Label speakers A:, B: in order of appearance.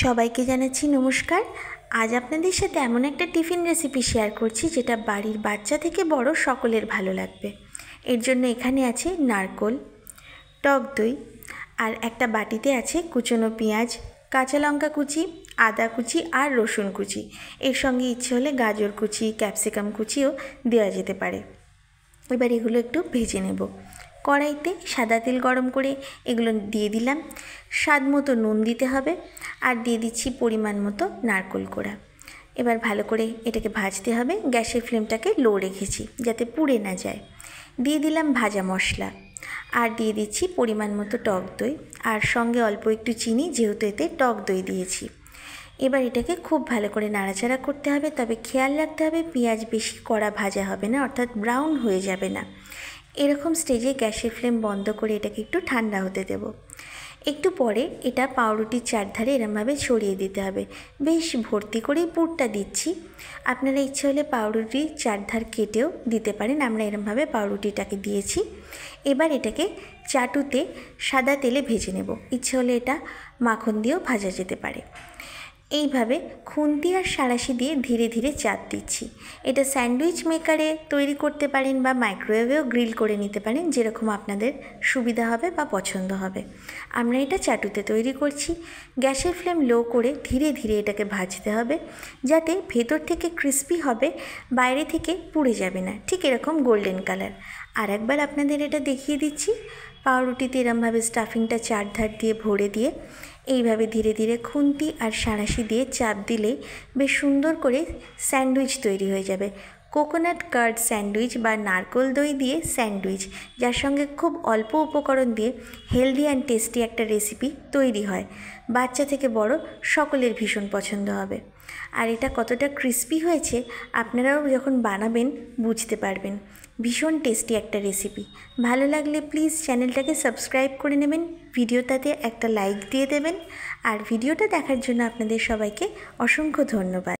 A: সবাইকে জানাচ্ছি নমস্কার। আজ আপনাদের সাথে এমন একটা টিফিন রেসিপি শেয়ার করছি যেটা বাড়ির বাচ্চা থেকে বড় সকলের ভালো লাগবে। এর জন্য এখানে আছে নারকোল, টক দই, আর একটা বাটিতে আছে কুচনো পেঁয়াজ, কাঁচা লঙ্কা কুচি, আদা কুচি আর রসুন কুচি। এর সঙ্গে ইচ্ছে হলে গাজর কুচি, ক্যাপসিকাম কুচিও দেওয়া যেতে পারে। এবার এগুলো একটু ভেজে নেব। কড়াইতে সাদা তেল গরম করে এগুলো দিয়ে দিলাম। স্বাদ মতো নুন দিতে হবে আর দিয়ে দিচ্ছি পরিমাণ মতো নারকেল কোড়া। এবার ভালো করে এটাকে ভাজতে হবে। গ্যাসের ফ্লেমটাকে লো রেখেছি যাতে পুড়ে না যায়। দিয়ে দিলাম ভাজা মশলা আর দিয়ে দিচ্ছি পরিমাণ মতো টক দই আর সঙ্গে অল্প একটু চিনি, যেহেতু এতে টক দই দিয়েছি। এবার এটাকে খুব ভালো করে নাড়াচাড়া করতে হবে, তবে খেয়াল রাখতে হবে পেঁয়াজ বেশি কড়া ভাজা হবে না, অর্থাৎ ব্রাউন হয়ে যাবে না। এরকম স্টেজে গ্যাসের ফ্লেম বন্ধ করে এটাকে একটু ঠান্ডা হতে দেব। একটু পরে এটা পাউরুটির চারধারে এরমভাবে ছড়িয়ে দিতে হবে। বেশ ভর্তি করেই পুরটা দিচ্ছি। আপনারা ইচ্ছে হলে পাউরুটির চারধার কেটেও দিতে পারেন। আমরা এরমভাবে পাউরুটিটাকে দিয়েছি। এবার এটাকে চাটুতে সাদা তেলে ভেজে নেব। ইচ্ছে হলে এটা মাখন দিয়েও ভাজা যেতে পারে। এইভাবে খুন্তি আর সাঁড়াশি দিয়ে ধীরে ধীরে চাপ দিচ্ছি। এটা স্যান্ডউইচ মেকারে তৈরি করতে পারেন বা মাইক্রোওয়েভেও গ্রিল করে নিতে পারেন, যেরকম আপনাদের সুবিধা হবে বা পছন্দ হবে। আমরা এটা চাটুতে তৈরি করছি। গ্যাসের ফ্লেম লো করে ধীরে ধীরে এটাকে ভাজতে হবে, যাতে ভেতর থেকে ক্রিস্পি হবে, বাইরে থেকে পুড়ে যাবে না, ঠিক এরকম গোল্ডেন কালার। আর একবার আপনাদের এটা দেখিয়ে দিচ্ছি। পাউরুটিতে এরমভাবে স্টাফিংটা চারধার দিয়ে ভরে দিয়ে এইভাবে ধীরে ধীরে খুন্তি আর সাঁড়াশি দিয়ে চাপ দিলেই বেশ সুন্দর করে স্যান্ডউইচ তৈরি হয়ে যাবে। কোকোনাট কার্ড স্যান্ডউইচ বা নারকেল দই দিয়ে স্যান্ডউইচ, যার সঙ্গে খুব অল্প উপকরণ দিয়ে হেলদি অ্যান্ড টেস্টি একটা রেসিপি তৈরি হয়। বাচ্চা থেকে বড় সকলের ভীষণ পছন্দ হবে। আর এটা কতটা ক্রিস্পি হয়েছে আপনারাও যখন বানাবেন বুঝতে পারবেন। ভীষণ টেস্টি একটা রেসিপি। ভালো লাগলে প্লিজ চ্যানেলটাকে সাবস্ক্রাইব করে নেবেন, ভিডিওটাতে একটা লাইক দিয়ে দেবেন। আর ভিডিওটা দেখার জন্য আপনাদের সবাইকে অসংখ্য ধন্যবাদ।